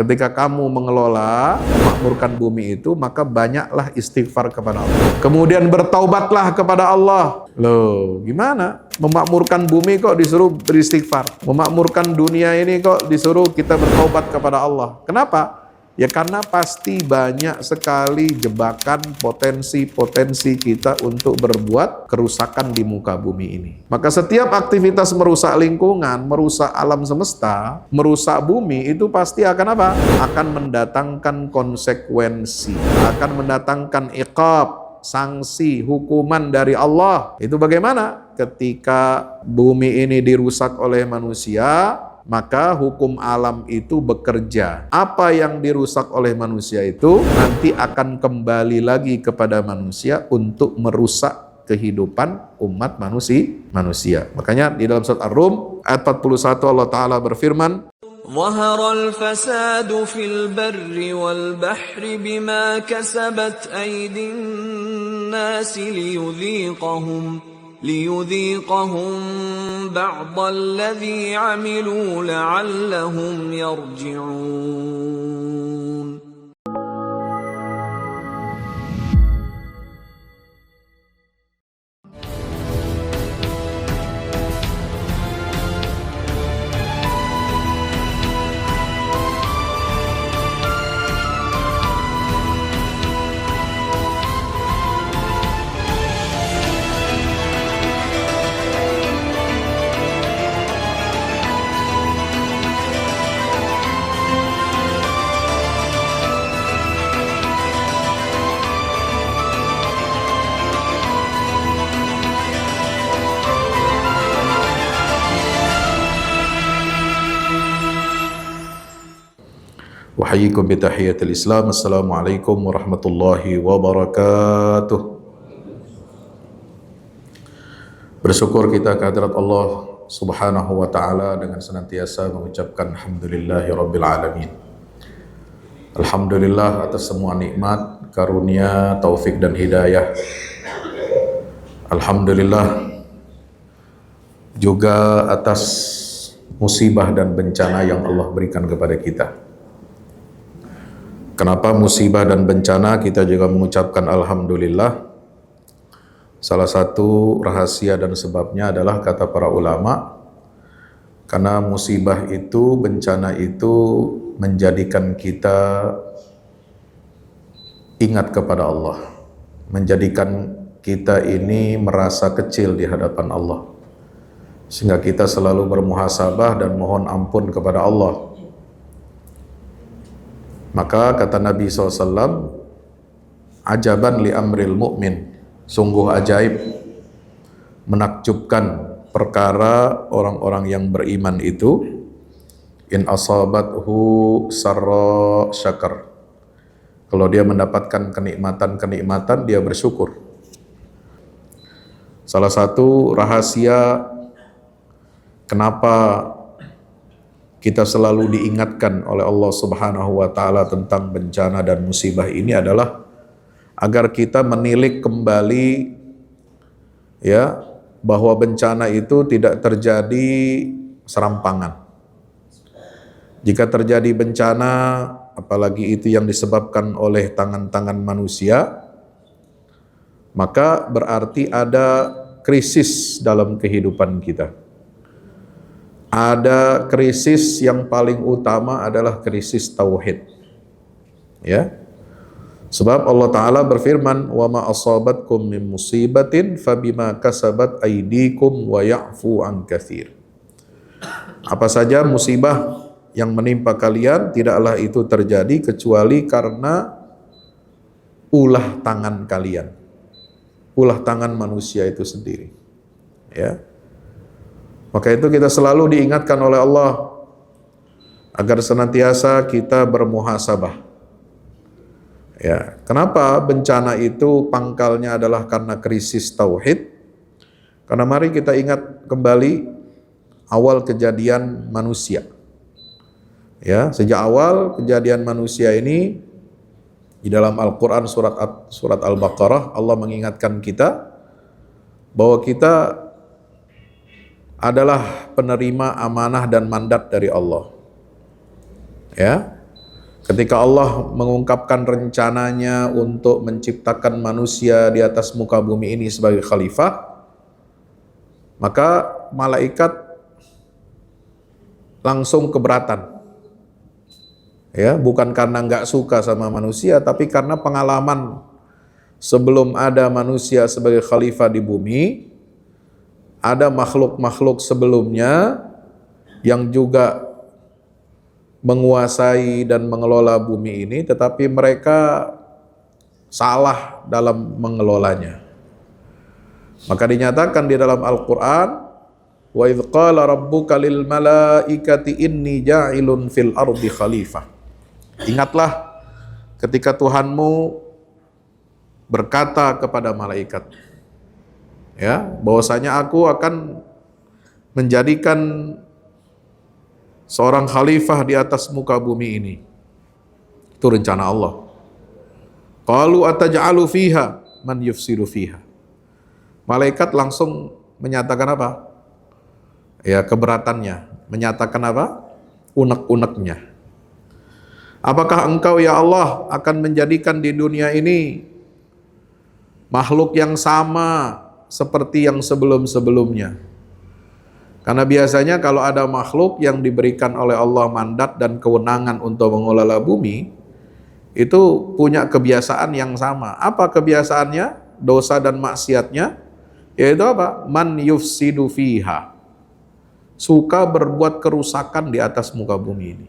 Ketika kamu mengelola, memakmurkan bumi itu, maka banyaklah istighfar kepada Allah. Kemudian bertaubatlah kepada Allah. Loh, gimana? Memakmurkan bumi kok disuruh beristighfar? Memakmurkan dunia ini kok disuruh kita bertaubat kepada Allah? Kenapa? Ya karena pasti banyak sekali jebakan potensi-potensi kita untuk berbuat kerusakan di muka bumi ini. Maka setiap aktivitas merusak lingkungan, merusak alam semesta, merusak bumi, itu pasti akan apa? Akan mendatangkan konsekuensi, akan mendatangkan iqab, sanksi, hukuman dari Allah. Itu bagaimana? Ketika bumi ini dirusak oleh manusia, maka hukum alam itu bekerja. Apa yang dirusak oleh manusia itu nanti akan kembali lagi kepada manusia untuk merusak kehidupan umat manusia. Makanya di dalam surat Ar-Rum ayat 41 Allah Ta'ala berfirman, ظهر الفساد في البر والبحر بما كسبت أيدي الناس ليذيقهم بعض الذي عملوا لعلهم يرجعون. Wahyikum bitahiyatil Islam. Assalamualaikum warahmatullahi wabarakatuh. Bersyukur kita kehadirat Allah Subhanahu wa ta'ala dengan senantiasa mengucapkan alhamdulillahi rabbil alamin. Alhamdulillah atas semua nikmat, karunia, taufik dan hidayah. Alhamdulillah juga atas musibah dan bencana yang Allah berikan kepada kita. Kenapa musibah dan bencana kita juga mengucapkan alhamdulillah? Salah satu rahasia dan sebabnya adalah kata para ulama, karena musibah itu, bencana itu menjadikan kita ingat kepada Allah, menjadikan kita ini merasa kecil di hadapan Allah, sehingga kita selalu bermuhasabah dan mohon ampun kepada Allah. Maka kata Nabi SAW, ajaban li amril mu'min, sungguh ajaib, menakjubkan perkara orang-orang yang beriman itu, in asabathu sarra syakar, kalau dia mendapatkan kenikmatan-kenikmatan dia bersyukur. Salah satu rahasia kenapa kita selalu diingatkan oleh Allah Subhanahu wa ta'ala tentang bencana dan musibah ini adalah agar kita menilik kembali ya, bahwa bencana itu tidak terjadi serampangan. Jika terjadi bencana, apalagi itu yang disebabkan oleh tangan-tangan manusia, maka berarti ada krisis dalam kehidupan kita. Ada krisis yang paling utama adalah krisis tauhid. Ya. Sebab Allah Ta'ala berfirman, wa ma asabatkum min musibatin fabima kasabat aydikum wa ya'fu an katsir. Apa saja musibah yang menimpa kalian, tidaklah itu terjadi kecuali karena ulah tangan kalian. Ulah tangan manusia itu sendiri. Ya. Maka itu kita selalu diingatkan oleh Allah agar senantiasa kita bermuhasabah. Ya, kenapa bencana itu pangkalnya adalah karena krisis tauhid? Karena mari kita ingat kembali awal kejadian manusia. Ya, sejak awal kejadian manusia ini di dalam Al-Qur'an surat Al-Baqarah Allah mengingatkan kita bahwa kita adalah penerima amanah dan mandat dari Allah. Ya. Ketika Allah mengungkapkan rencananya untuk menciptakan manusia di atas muka bumi ini sebagai khalifah, maka malaikat langsung keberatan. Ya, bukan karena nggak suka sama manusia, tapi karena pengalaman sebelum ada manusia sebagai khalifah di bumi, ada makhluk-makhluk sebelumnya yang juga menguasai dan mengelola bumi ini, tetapi mereka salah dalam mengelolanya. Maka dinyatakan di dalam Al-Quran, wa idh qala rabbuka lil malaikati inni ja'ilun fil ardi khalifah. Ingatlah ketika Tuhanmu berkata kepada malaikat, ya, bahwasanya aku akan menjadikan seorang khalifah di atas muka bumi ini. Itu rencana Allah. Qalu ataj'alu fiha man yufsidu fiha. Malaikat langsung menyatakan apa? Ya, keberatannya, menyatakan apa? Unek-uneknya. Apakah engkau ya Allah akan menjadikan di dunia ini makhluk yang sama seperti yang sebelum-sebelumnya? Karena biasanya kalau ada makhluk yang diberikan oleh Allah mandat dan kewenangan untuk mengelola bumi, itu punya kebiasaan yang sama. Apa kebiasaannya? Dosa dan maksiatnya, yaitu apa? Man yufsidu fiha. Suka berbuat kerusakan di atas muka bumi ini.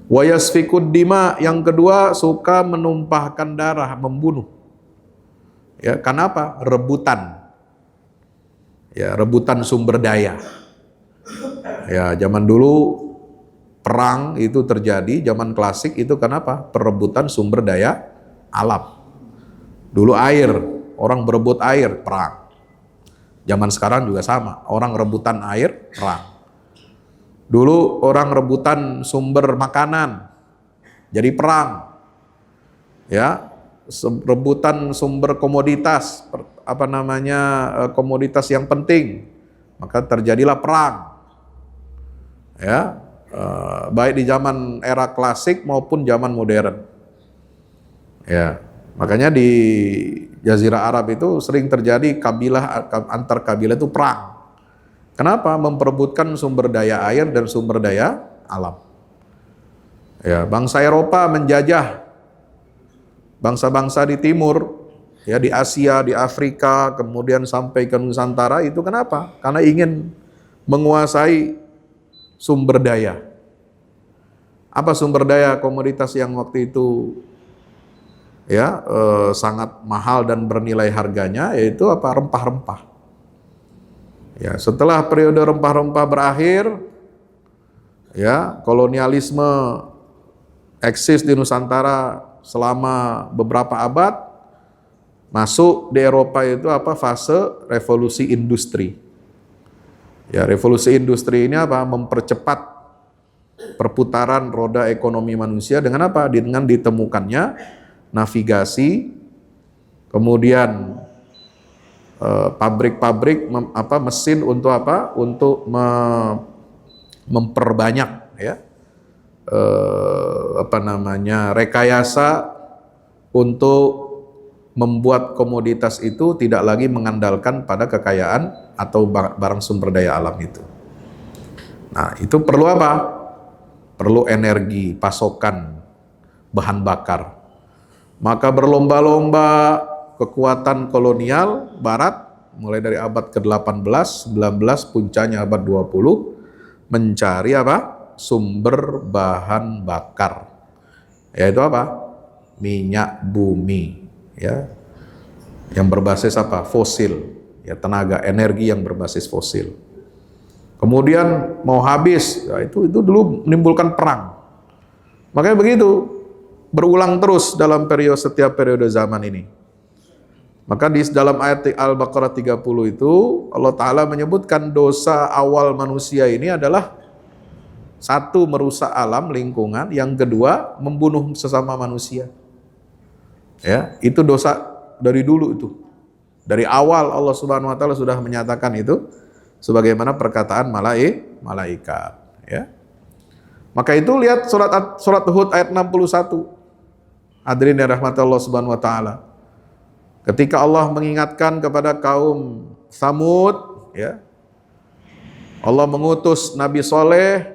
Wa yasfikud dima, yang kedua suka menumpahkan darah, membunuh. Ya, kenapa? Rebutan. Ya, rebutan sumber daya. Ya, zaman dulu perang itu terjadi, zaman klasik itu kenapa? Perebutan sumber daya alam. Dulu air, orang berebut air, perang. Zaman sekarang juga sama, orang rebutan air, perang. Dulu orang rebutan sumber makanan, jadi perang. Ya, rebutan sumber komoditas, komoditas yang penting, maka terjadilah perang. Ya, baik di zaman era klasik maupun zaman modern. Ya, makanya di Jazirah Arab itu sering terjadi kabilah antar kabilah itu perang. Kenapa? Memperebutkan sumber daya air dan sumber daya alam. Ya, bangsa Eropa menjajah bangsa-bangsa di timur, ya, di Asia, di Afrika, kemudian sampai ke Nusantara. Itu kenapa? Karena ingin menguasai sumber daya. Apa sumber daya komoditas yang waktu itu ya sangat mahal dan bernilai harganya, yaitu apa? Rempah-rempah. Ya, setelah periode rempah-rempah berakhir, ya, kolonialisme eksis di Nusantara selama beberapa abad, masuk di Eropa itu apa? Fase revolusi industri. Ya, revolusi industri ini apa? Mempercepat perputaran roda ekonomi manusia dengan apa? Dengan ditemukannya navigasi, kemudian pabrik-pabrik mesin untuk apa? Untuk memperbanyak, ya, rekayasa untuk membuat komoditas itu tidak lagi mengandalkan pada kekayaan atau barang sumber daya alam itu. Nah, itu perlu apa? Perlu energi, pasokan bahan bakar. Maka berlomba-lomba kekuatan kolonial barat mulai dari abad ke-18, 19, puncaknya abad 20 mencari apa? Sumber bahan bakar. Yaitu apa? Minyak bumi, ya. Yang berbasis apa? Fosil, ya, tenaga energi yang berbasis fosil. Kemudian mau habis, ya, itu dulu menimbulkan perang. Makanya begitu, berulang terus dalam setiap periode zaman ini. Maka di dalam ayat Al-Baqarah 30 itu Allah Ta'ala menyebutkan dosa awal manusia ini adalah satu, merusak alam, lingkungan. Yang kedua, membunuh sesama manusia. Ya, itu dosa dari dulu itu. Dari awal Allah Subhanahu wa taala sudah menyatakan itu sebagaimana perkataan malaikat, ya. Maka itu lihat surat Hud ayat 61. Hadirin yang rahmati Allah Subhanahu wa taala. Ketika Allah mengingatkan kepada kaum Tsamud, ya. Allah mengutus Nabi Soleh,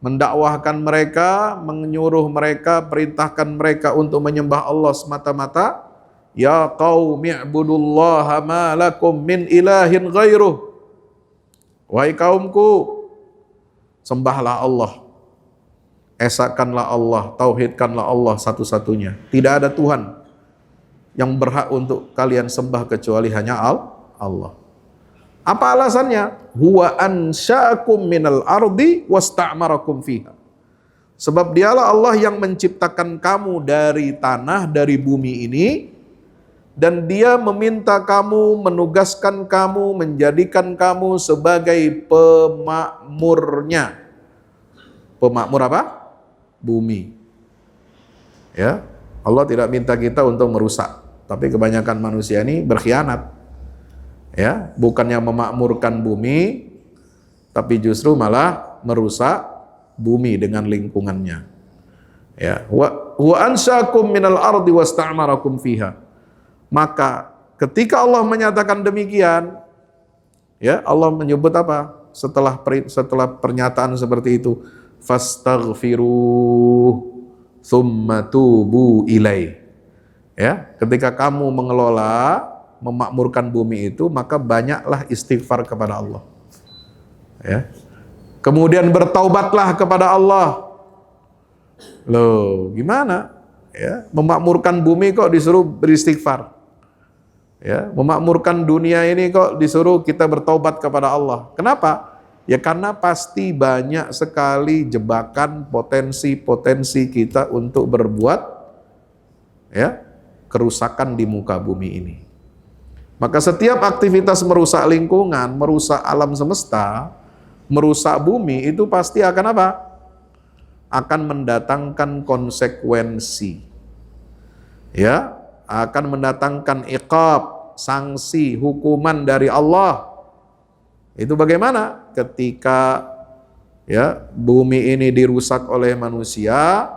mendakwahkan mereka, menyuruh mereka, perintahkan mereka untuk menyembah Allah semata-mata. Ya qaumi ibudullaha ma lakum min ilahin ghairuh. Wahai kaumku, sembahlah Allah. Esakanlah Allah, tauhidkanlah Allah satu-satunya. Tidak ada Tuhan yang berhak untuk kalian sembah kecuali hanya Allah. Apa alasannya? Huwa ansha'akum minal ardi wasta'marakum fiha. Sebab dialah Allah yang menciptakan kamu dari tanah, dari bumi ini, dan dia meminta kamu, menugaskan kamu, menjadikan kamu sebagai pemakmurnya. Pemakmur apa? Bumi. Ya, Allah tidak minta kita untuk merusak, tapi kebanyakan manusia ini berkhianat. Ya, bukannya memakmurkan bumi, tapi justru malah merusak bumi dengan lingkungannya. Ya, wa ansyakum minal ardi wasta'marakum fiha. Maka ketika Allah menyatakan demikian, ya, Allah menyebut apa? Setelah pernyataan seperti itu, fastaghfiruh tsumma tubu ilai. Ya, ketika kamu mengelola, memakmurkan bumi itu, maka banyaklah istighfar kepada Allah. Ya. Kemudian bertaubatlah kepada Allah. Loh, gimana? Ya, memakmurkan bumi kok disuruh beristighfar? Ya, memakmurkan dunia ini kok disuruh kita bertaubat kepada Allah. Kenapa? Ya karena pasti banyak sekali jebakan potensi-potensi kita untuk berbuat ya kerusakan di muka bumi ini. Maka setiap aktivitas merusak lingkungan, merusak alam semesta, merusak bumi itu pasti akan apa? Akan mendatangkan konsekuensi. Ya, akan mendatangkan iqab, sanksi, hukuman dari Allah. Itu bagaimana? Ketika ya bumi ini dirusak oleh manusia,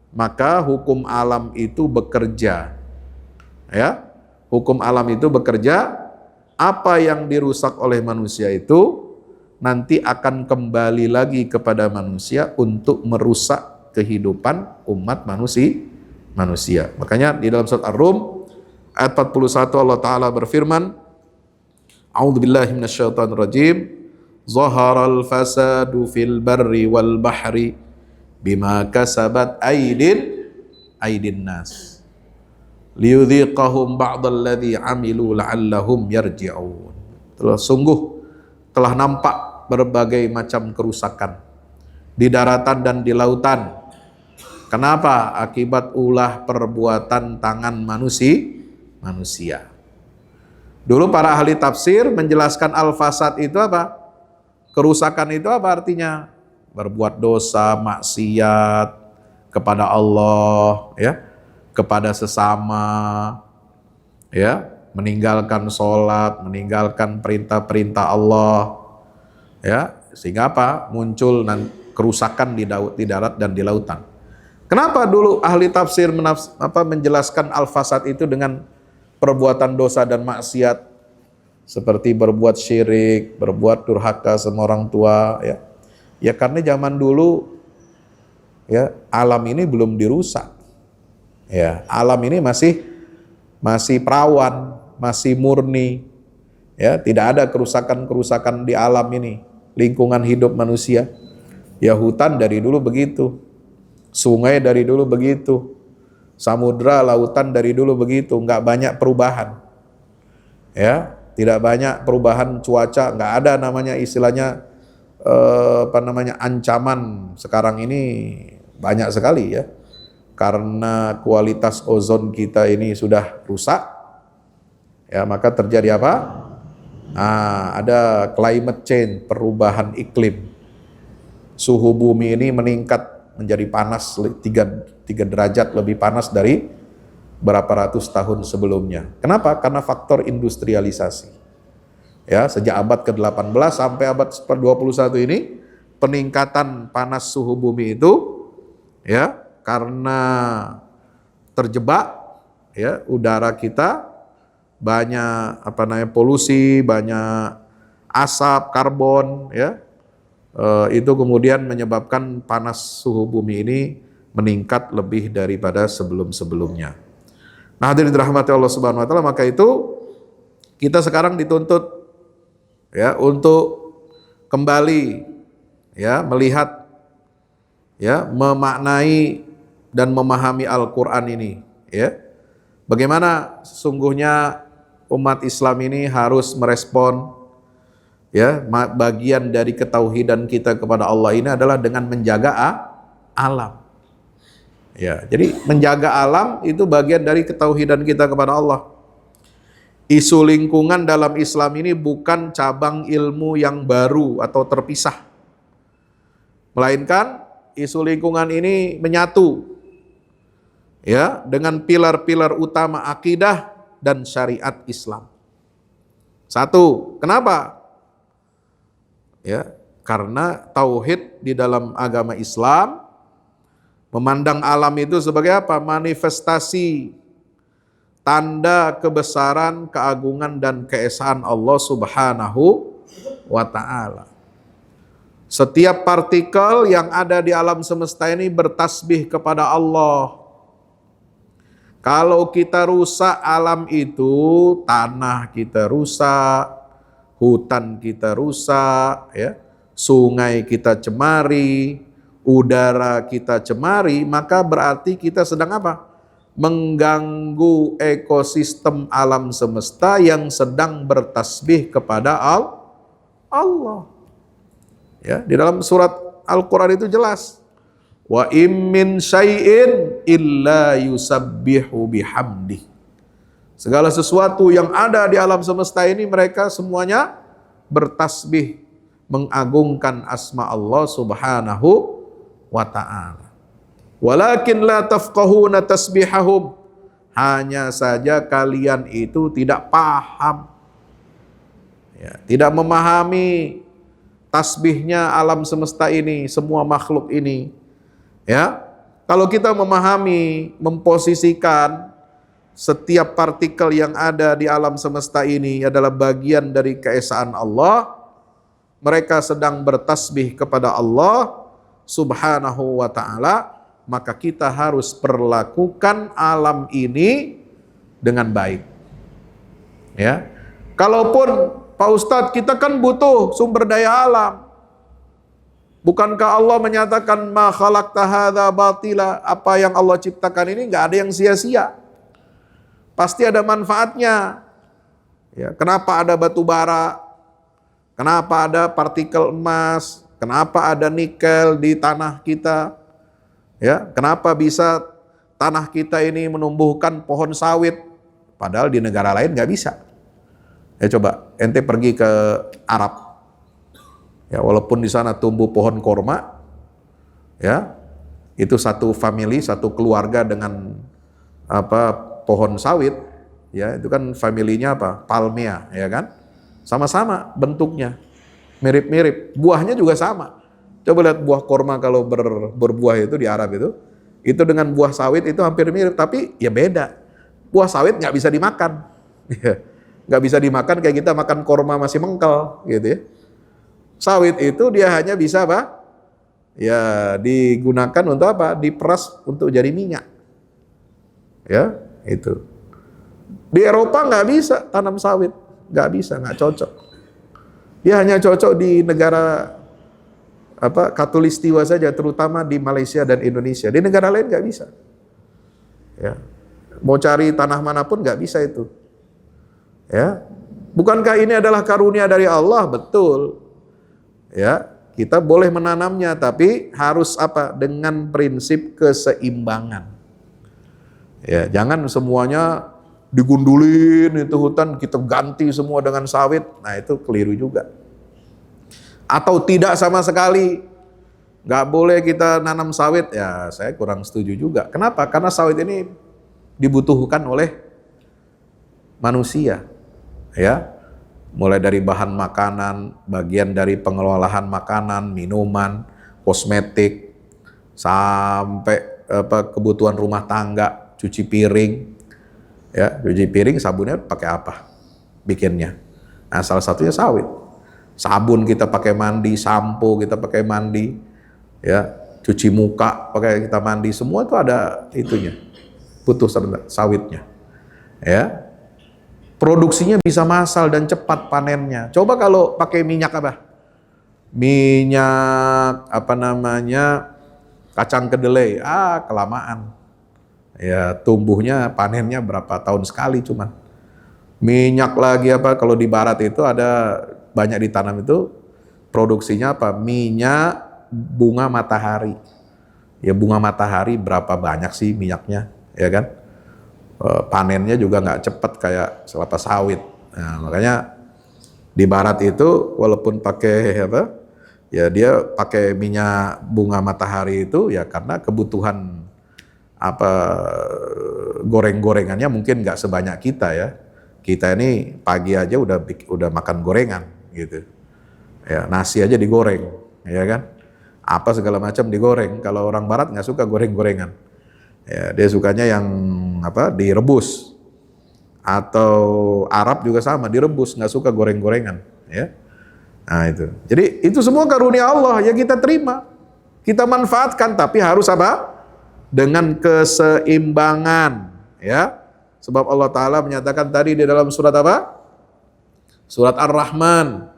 maka hukum alam itu bekerja. Ya, hukum alam itu bekerja. Apa yang dirusak oleh manusia itu nanti akan kembali lagi kepada manusia untuk merusak kehidupan umat manusia. Makanya di dalam surat Ar-Rum ayat 41 Allah Ta'ala berfirman, A'udzubillahi minasyaitonirrajim, Zaharal fasadu fil barri wal bahri bima kasabat aidin nas liyudhiqahum ba'dalladzi amilu la'allahum yarji'un. Sungguh telah nampak berbagai macam kerusakan di daratan dan di lautan. Kenapa? Akibat ulah perbuatan tangan manusia. Dulu para ahli tafsir menjelaskan al-fasad itu apa? Kerusakan itu apa artinya? Berbuat dosa, maksiat kepada Allah, ya, kepada sesama, ya, meninggalkan sholat, meninggalkan perintah-perintah Allah, ya, sehingga apa? Muncul kerusakan di darat dan di lautan. Kenapa dulu ahli tafsir menjelaskan al-fasad itu dengan perbuatan dosa dan maksiat seperti berbuat syirik, berbuat durhaka sama orang tua, ya. Ya karena zaman dulu ya alam ini belum dirusak. Ya, alam ini masih perawan, masih murni. Ya, tidak ada kerusakan-kerusakan di alam ini, lingkungan hidup manusia. Ya hutan dari dulu begitu. Sungai dari dulu begitu. Samudra, lautan dari dulu begitu, nggak banyak perubahan. Ya, tidak banyak perubahan cuaca, nggak ada namanya istilahnya ancaman sekarang ini banyak sekali ya. Karena kualitas ozon kita ini sudah rusak. Ya, maka terjadi apa? Ada climate change, perubahan iklim. Suhu bumi ini meningkat menjadi panas 3 derajat lebih panas dari berapa ratus tahun sebelumnya. Kenapa? Karena faktor industrialisasi. Ya, sejak abad ke-18 sampai abad ke-21 ini peningkatan panas suhu bumi itu ya karena terjebak ya udara kita banyak polusi, banyak asap karbon ya. Itu kemudian menyebabkan panas suhu bumi ini meningkat lebih daripada sebelum-sebelumnya. Nah, hadirin dirahmati Allah Subhanahu wa taala, maka itu kita sekarang dituntut ya untuk kembali ya melihat ya memaknai dan memahami Al-Qur'an ini ya. Bagaimana sesungguhnya umat Islam ini harus merespon ya bagian dari ketauhidan kita kepada Allah ini adalah dengan menjaga alam. Ya, jadi menjaga alam itu bagian dari ketauhidan kita kepada Allah. Isu lingkungan dalam Islam ini bukan cabang ilmu yang baru atau terpisah. Melainkan isu lingkungan ini menyatu ya dengan pilar-pilar utama akidah dan syariat Islam. Satu, kenapa? Ya, karena tauhid di dalam agama Islam memandang alam itu sebagai apa? Manifestasi tanda kebesaran, keagungan dan keesaan Allah Subhanahu wa taala. Setiap partikel yang ada di alam semesta ini bertasbih kepada Allah. Kalau kita rusak alam itu, tanah kita rusak, hutan kita rusak, ya, sungai kita cemari, udara kita cemari, maka berarti kita sedang apa? Mengganggu ekosistem alam semesta yang sedang bertasbih kepada Allah. Ya, di dalam surat Al-Qur'an itu jelas. Wa im min syai'in illa yusabbihu bihamdi. Segala sesuatu yang ada di alam semesta ini mereka semuanya bertasbih mengagungkan asma Allah Subhanahu wa ta'ala. Walakin la tafqahuna tasbihahum. Hanya saja kalian itu tidak paham. Ya, tidak memahami tasbihnya alam semesta ini, semua makhluk ini. Ya, kalau kita memahami, memposisikan setiap partikel yang ada di alam semesta ini adalah bagian dari keesaan Allah, mereka sedang bertasbih kepada Allah Subhanahu wa ta'ala, maka kita harus perlakukan alam ini dengan baik. Ya, kalaupun Pak Ustadz kita kan butuh sumber daya alam. Bukankah Allah menyatakan ma khalaqta hadza batila, apa yang Allah ciptakan ini nggak ada yang sia-sia. Pasti ada manfaatnya. Ya, kenapa ada batu bara? Kenapa ada partikel emas? Kenapa ada nikel di tanah kita? Ya, kenapa bisa tanah kita ini menumbuhkan pohon sawit? Padahal di negara lain nggak bisa. Ya coba, ente pergi ke Arab. Ya, walaupun di sana tumbuh pohon korma, ya itu satu family, satu keluarga dengan pohon sawit, ya itu kan familinya palmea, ya kan, sama-sama bentuknya, mirip-mirip, buahnya juga sama. Coba lihat buah korma kalau berbuah itu di Arab itu dengan buah sawit itu hampir mirip, tapi ya beda. Buah sawit nggak bisa dimakan, nggak bisa dimakan kayak kita makan korma masih mengkel, gitu ya. Sawit itu dia hanya bisa ya digunakan untuk diperas untuk jadi minyak. Ya, itu. Di Eropa nggak bisa tanam sawit, nggak bisa, nggak cocok. Dia hanya cocok di negara Khatulistiwa saja, terutama di Malaysia dan Indonesia. Di negara lain nggak bisa. Ya, mau cari tanah manapun nggak bisa itu. Ya, bukankah ini adalah karunia dari Allah? Betul. Ya, kita boleh menanamnya, tapi harus dengan prinsip keseimbangan. Ya, jangan semuanya digundulin itu hutan, kita ganti semua dengan sawit. Nah, itu keliru juga. Atau tidak sama sekali, nggak boleh kita nanam sawit. Ya, saya kurang setuju juga. Kenapa? Karena sawit ini dibutuhkan oleh manusia. Ya, mulai dari bahan makanan, bagian dari pengelolaan makanan, minuman, kosmetik, sampai kebutuhan rumah tangga, cuci piring. Ya, cuci piring sabunnya pakai apa? Bikinnya. Nah, salah satunya sawit. Sabun kita pakai mandi, sampo kita pakai mandi, ya, cuci muka pakai kita mandi, semua itu ada itunya. Butuh sawitnya. Ya. Produksinya bisa massal dan cepat panennya. Coba kalau pakai minyak apa? Minyak kacang kedelai, kelamaan. Ya, tumbuhnya panennya berapa tahun sekali cuman. Minyak lagi kalau di barat itu ada banyak ditanam itu produksinya minyak bunga matahari. Ya, bunga matahari berapa banyak sih minyaknya, ya kan? Panennya juga nggak cepat kayak kelapa sawit. Nah, makanya di barat itu walaupun pakai ya dia pakai minyak bunga matahari itu ya karena kebutuhan goreng-gorengannya mungkin nggak sebanyak kita ya. Kita ini pagi aja udah makan gorengan gitu. Ya, nasi aja digoreng, ya kan? Apa segala macam digoreng. Kalau orang barat nggak suka goreng-gorengan. Ya, dia sukanya yang direbus. Atau Arab juga sama, direbus, nggak suka goreng-gorengan, ya. Nah, itu. Jadi itu semua karunia Allah, ya kita terima. Kita manfaatkan, tapi harus dengan keseimbangan, ya. Sebab Allah Ta'ala menyatakan tadi di dalam surat Surat Ar-Rahman.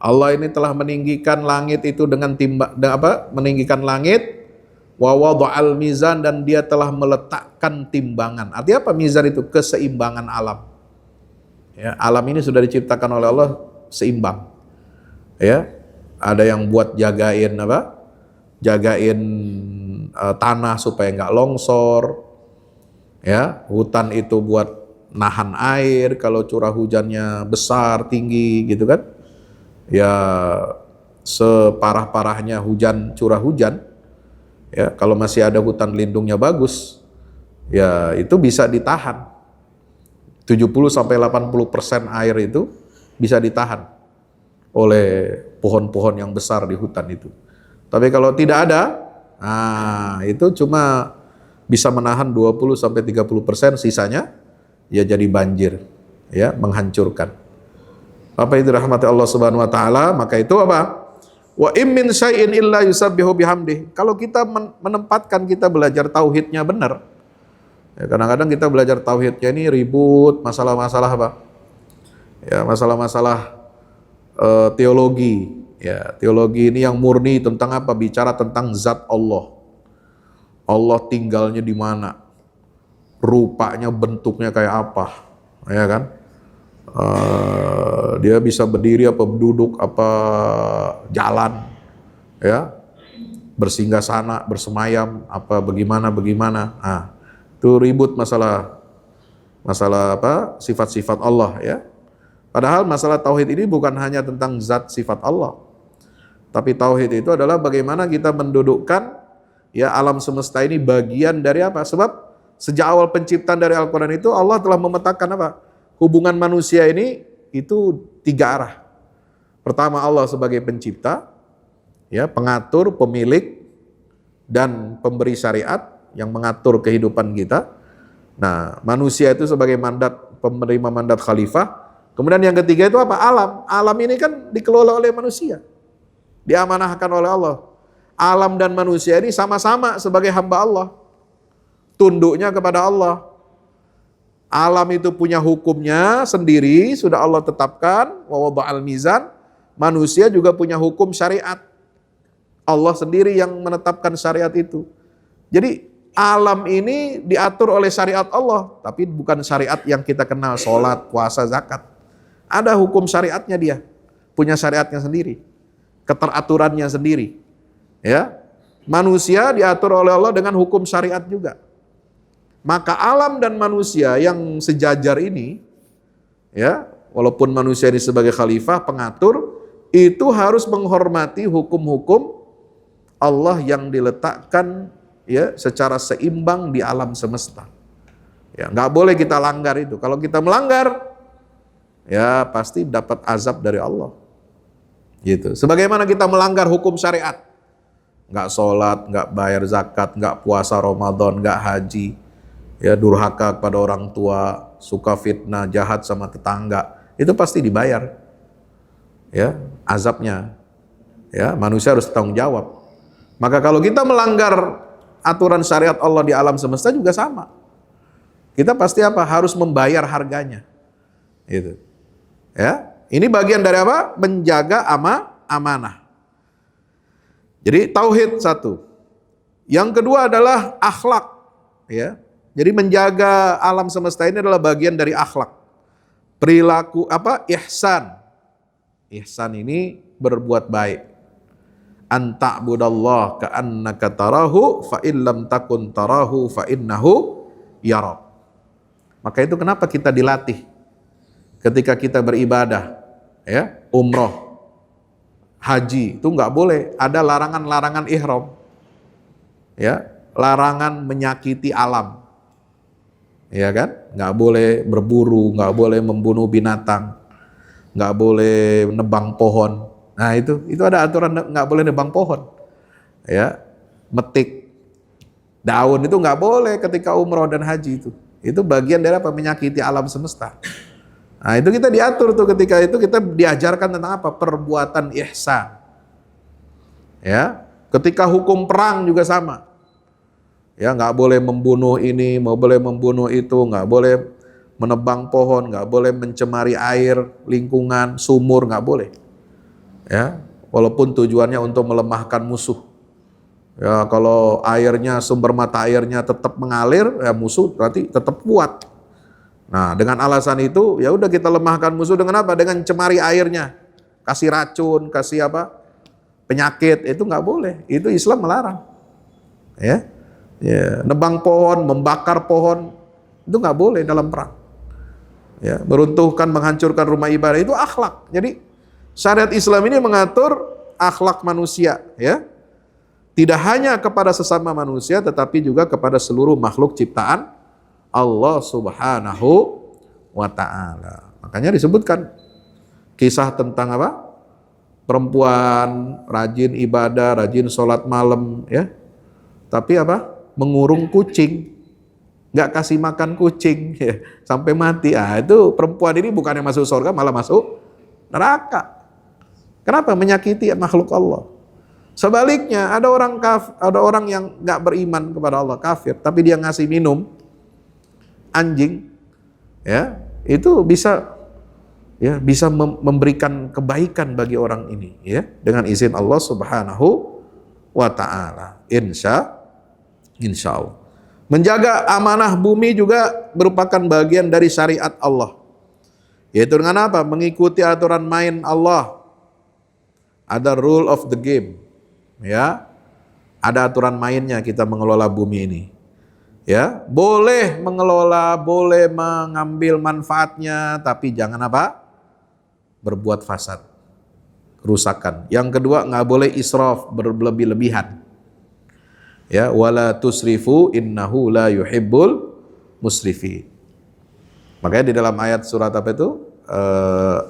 Allah ini telah meninggikan langit itu dengan meninggikan langit, wa wada'al mizan, dan dia telah meletakkan timbangan. Artinya apa mizan itu? Keseimbangan alam. Ya, alam ini sudah diciptakan oleh Allah seimbang. Ya, ada yang buat jagain tanah supaya nggak longsor. Ya, hutan itu buat nahan air kalau curah hujannya besar, tinggi gitu kan. Ya, separah-parahnya curah hujan, ya kalau masih ada hutan lindungnya bagus, ya itu bisa ditahan. 70-80% air itu bisa ditahan oleh pohon-pohon yang besar di hutan itu. Tapi kalau tidak ada, itu cuma bisa menahan 20-30%, sisanya ya jadi banjir, ya menghancurkan. Apa itu rahmat Allah Subhanahu wa taala? Maka itu wa im min syai'in illa yusabbihu bihamdih. Kalau kita menempatkan kita belajar tauhidnya benar. Ya, kadang-kadang kita belajar tauhidnya ini ribut, masalah-masalah Ya, masalah-masalah teologi. Ya, teologi ini yang murni tentang bicara tentang zat Allah. Allah tinggalnya di mana? Rupanya, bentuknya kayak apa? Ya kan? Dia bisa berdiri duduk jalan, ya, bersinggah sana, bersemayam bagaimana. Itu ribut masalah sifat-sifat Allah, ya. Padahal masalah tauhid ini bukan hanya tentang zat sifat Allah, tapi tauhid itu adalah bagaimana kita mendudukkan ya alam semesta ini bagian dari sebab sejak awal penciptaan dari Al-Quran itu Allah telah memetakan hubungan manusia ini itu 3 arah. Pertama, Allah sebagai pencipta, ya, pengatur, pemilik, dan pemberi syariat yang mengatur kehidupan kita. Nah, manusia itu sebagai penerima mandat khalifah. Kemudian yang ketiga itu alam. Alam ini kan dikelola oleh manusia, diamanahkan oleh Allah. Alam dan manusia ini sama-sama sebagai hamba Allah, tunduknya kepada Allah. Alam itu punya hukumnya sendiri, sudah Allah tetapkan, wa wada'al mizan. Manusia juga punya hukum syariat. Allah sendiri yang menetapkan syariat itu. Jadi alam ini diatur oleh syariat Allah, tapi bukan syariat yang kita kenal, sholat, puasa, zakat. Ada hukum syariatnya dia, punya syariatnya sendiri, keteraturannya sendiri. Ya, manusia diatur oleh Allah dengan hukum syariat juga. Maka alam dan manusia yang sejajar ini, ya, walaupun manusia ini sebagai khalifah, pengatur, itu harus menghormati hukum-hukum Allah yang diletakkan ya secara seimbang di alam semesta. Ya, nggak boleh kita langgar itu. Kalau kita melanggar, ya pasti dapat azab dari Allah. Gitu. Sebagaimana kita melanggar hukum syariat, nggak sholat, nggak bayar zakat, nggak puasa Ramadan, nggak haji, ya durhaka kepada orang tua, suka fitnah, jahat sama tetangga, itu pasti dibayar, ya azabnya. Ya manusia harus tanggung jawab. Maka kalau kita melanggar aturan syariat Allah di alam semesta juga sama. Kita pasti apa? Harus membayar harganya. Gitu. Ya, ini bagian dari apa? Menjaga amanah. Jadi tauhid satu. Yang kedua adalah akhlak, ya. Jadi menjaga alam semesta ini adalah bagian dari akhlak. Perilaku apa? Ihsan. Ihsan ini berbuat baik. Anta'budallah ka'annaka tarahu fa in lam takun tarahu fa innahu yarak. Maka itu kenapa kita dilatih ketika kita beribadah, ya, umroh, haji, itu nggak boleh ada larangan-larangan ihram, ya, larangan menyakiti alam, ya kan, nggak boleh berburu, nggak boleh membunuh binatang, nggak boleh nebang pohon. Nah itu ada aturan nggak boleh nebang pohon, ya, metik daun itu nggak boleh ketika umroh dan haji itu. Itu bagian dari apa? Menyakiti alam semesta. Nah itu kita diatur tuh ketika itu kita diajarkan tentang apa? Perbuatan ihsan. Ya, ketika hukum perang juga sama. Ya nggak boleh membunuh ini, nggak boleh membunuh itu, nggak boleh menebang pohon, nggak boleh mencemari air, lingkungan, sumur, nggak boleh. Ya, walaupun tujuannya untuk melemahkan musuh. Ya, kalau airnya, sumber mata airnya tetap mengalir, ya musuh berarti tetap kuat. Nah, dengan alasan itu, ya udah kita lemahkan musuh dengan apa? Dengan cemari airnya, kasih racun, kasih apa? Penyakit, itu nggak boleh. Itu Islam melarang. Ya, nebang pohon, membakar pohon, itu nggak boleh dalam perang. Ya, meruntuhkan, menghancurkan rumah ibadah itu akhlak. Jadi syariat Islam ini mengatur akhlak manusia, ya. Tidak hanya kepada sesama manusia, tetapi juga kepada seluruh makhluk ciptaan Allah Subhanahu wa Ta'ala. Makanya disebutkan kisah tentang apa? Perempuan rajin ibadah, rajin sholat malam, ya. Tapi apa? Mengurung kucing, nggak kasih makan kucing, ya, sampai mati. Ah, itu perempuan ini bukannya masuk surga, malah masuk neraka. Kenapa? Menyakiti makhluk Allah. Sebaliknya ada orang yang nggak beriman kepada Allah, kafir, tapi dia ngasih minum anjing, ya itu bisa memberikan kebaikan bagi orang ini, ya dengan izin Allah Subhanahu wa Ta'ala. Insya Allah. Menjaga amanah bumi juga merupakan bagian dari syariat Allah. Yaitu dengan apa? Mengikuti aturan main Allah. Ada rule of the game. Ya, ada aturan mainnya kita mengelola bumi ini. Ya, boleh mengelola, boleh mengambil manfaatnya, tapi jangan apa? Berbuat fasad, kerusakan. Yang kedua, nggak boleh israf, berlebih-lebihan. Ya, wala tusrifu innahu la yuhibbul musrifin. Makanya di dalam ayat surat apa itu?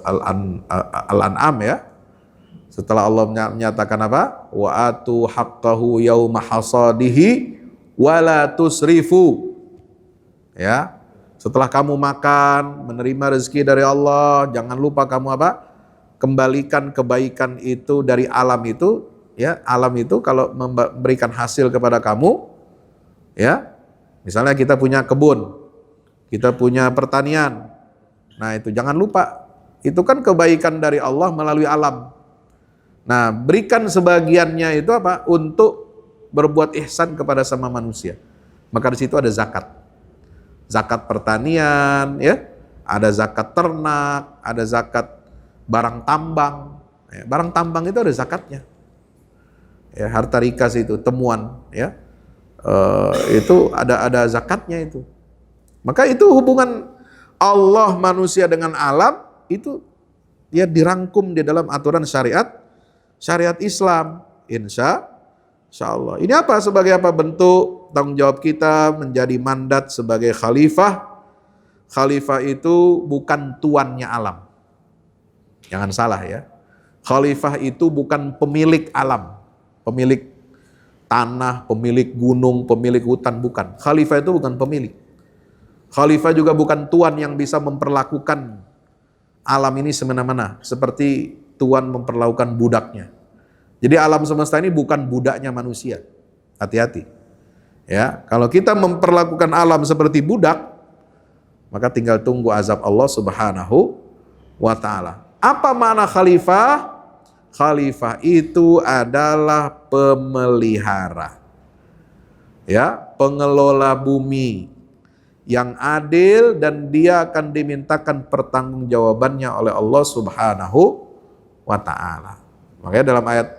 Al-An'am, ya. Setelah Allah menyatakan apa? Wa atu haqqahu yauma hasadihi wala tusrifu. Ya. Setelah kamu makan, menerima rezeki dari Allah, jangan lupa kamu apa? Kembalikan kebaikan itu dari alam itu, ya. Alam itu kalau memberikan hasil kepada kamu, ya. Misalnya kita punya kebun, kita punya pertanian. Nah, itu jangan lupa. Itu kan kebaikan dari Allah melalui alam. Nah, berikan sebagiannya itu apa? Untuk berbuat ihsan kepada sama manusia. Maka di situ ada zakat. Zakat pertanian, ya. Ada zakat ternak, ada zakat barang tambang. Ya, barang tambang itu ada zakatnya. Ya, harta rikas itu, temuan, ya. Itu ada zakatnya itu. Maka itu hubungan Allah manusia dengan alam itu ya dirangkum di dalam aturan syariat Islam. Insya Allah. Ini apa? Sebagai apa? Bentuk tanggung jawab kita menjadi mandat sebagai khalifah khalifah itu bukan tuannya alam. Jangan salah ya. Khalifah itu bukan pemilik alam, pemilik tanah, pemilik gunung, pemilik hutan, bukan. Khalifah itu bukan pemilik. Khalifah juga bukan tuan yang bisa memperlakukan alam ini semena-mena, seperti tuan memperlakukan budaknya. Jadi alam semesta ini bukan budaknya manusia. Hati-hati. Ya, kalau kita memperlakukan alam seperti budak, maka tinggal tunggu azab Allah Subhanahu wa taala. Apa makna khalifah? Khalifah itu adalah pemelihara, ya, pengelola bumi yang adil, dan dia akan dimintakan pertanggungjawabannya oleh Allah Subhanahu wa taala. Makanya dalam ayat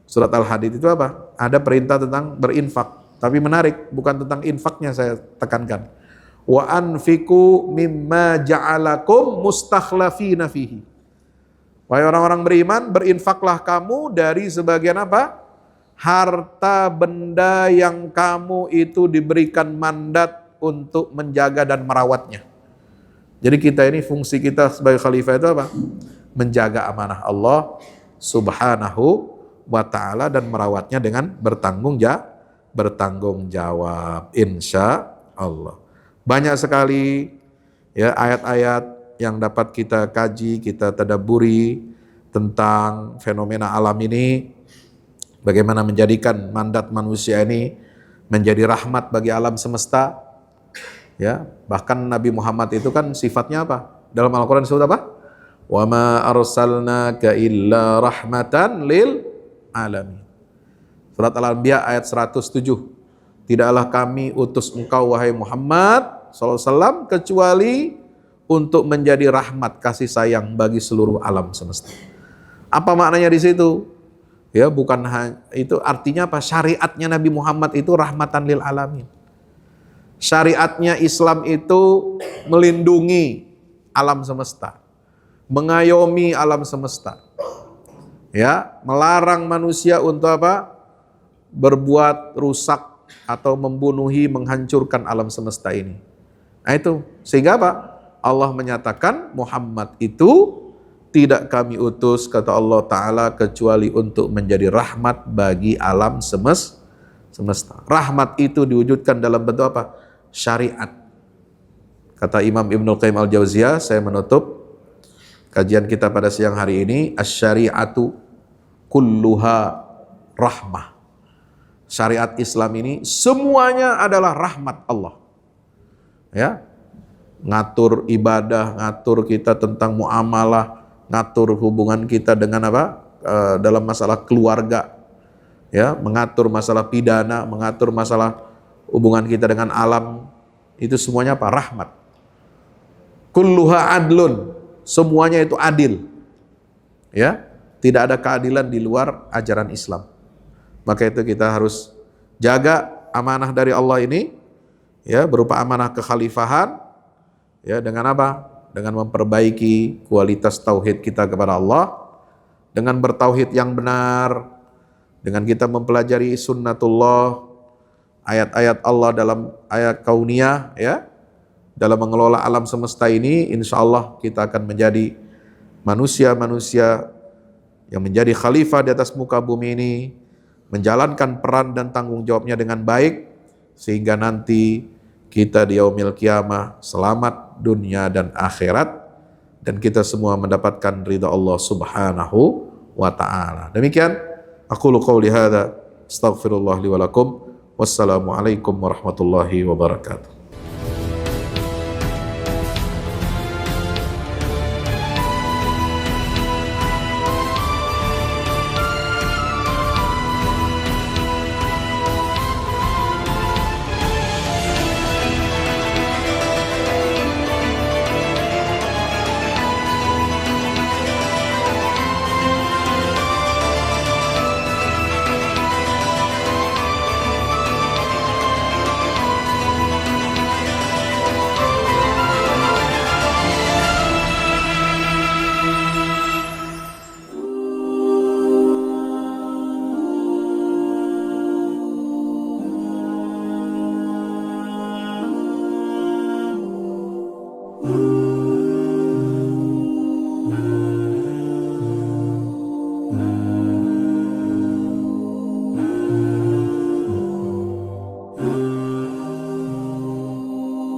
surat Al-Hadid itu apa? Ada perintah tentang berinfak, tapi menarik, bukan tentang infaknya saya tekankan. Wa anfiqu mimma ja'alakum mustakhlafina fihi. Wahai orang-orang beriman, berinfaklah kamu dari sebagian apa? Harta benda yang kamu itu diberikan mandat untuk menjaga dan merawatnya. Jadi kita ini, fungsi kita sebagai khalifah itu apa? Menjaga amanah Allah Subhanahu wa ta'ala dan merawatnya dengan bertanggung jawab, insya Allah. Banyak sekali ya ayat-ayat yang dapat kita kaji, kita tadabburi tentang fenomena alam ini, bagaimana menjadikan mandat manusia ini menjadi rahmat bagi alam semesta. Ya, bahkan Nabi Muhammad itu kan sifatnya apa? Dalam Al-Qur'an disebut apa? Wa ma arsalnaka illa rahmatan lil alamin. Surat Al-Anbiya ayat 107. Tidaklah kami utus engkau wahai Muhammad sallallahu alaihi wasallam kecuali untuk menjadi rahmat kasih sayang bagi seluruh alam semesta. Apa maknanya di situ? Ya, bukan itu artinya apa? Syariatnya Nabi Muhammad itu rahmatan lil alamin. Syariatnya Islam itu melindungi alam semesta, mengayomi alam semesta. Ya, melarang manusia untuk apa? Berbuat rusak atau membunuhi, menghancurkan alam semesta ini. Nah itu, sehingga apa? Allah menyatakan Muhammad itu tidak kami utus, kata Allah Ta'ala, kecuali untuk menjadi rahmat bagi alam semesta. Rahmat itu diwujudkan dalam bentuk apa? Syariat. Kata Imam Ibnul Qayyim Al-Jauziyah, saya menutup kajian kita pada siang hari ini, asy-syari'atu kulluha rahmah. Syariat Islam ini semuanya adalah rahmat Allah. Ya, ngatur ibadah, ngatur kita tentang muamalah, ngatur hubungan kita dengan apa? Dalam masalah keluarga, ya, mengatur masalah pidana, mengatur masalah hubungan kita dengan alam, itu semuanya apa? Rahmat. Kulluha adlun, semuanya itu adil. Ya, tidak ada keadilan di luar ajaran Islam. Maka itu kita harus jaga amanah dari Allah ini, ya, berupa amanah kekhalifahan. Ya, dengan apa? Dengan memperbaiki kualitas tauhid kita kepada Allah, dengan bertauhid yang benar, dengan kita mempelajari sunnatullah, ayat-ayat Allah dalam ayat kauniyah, ya, dalam mengelola alam semesta ini, insya Allah kita akan menjadi manusia-manusia yang menjadi khalifah di atas muka bumi ini, menjalankan peran dan tanggung jawabnya dengan baik, sehingga nanti kita di yaumil qiyamah selamat dunia dan akhirat, dan kita semua mendapatkan ridha Allah Subhanahu wa ta'ala. Demikian aqulu qauli hadza, astaghfirullah li wa lakum. Wassalamualaikum warahmatullahi wabarakatuh.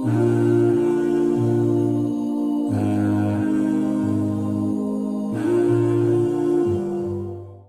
الله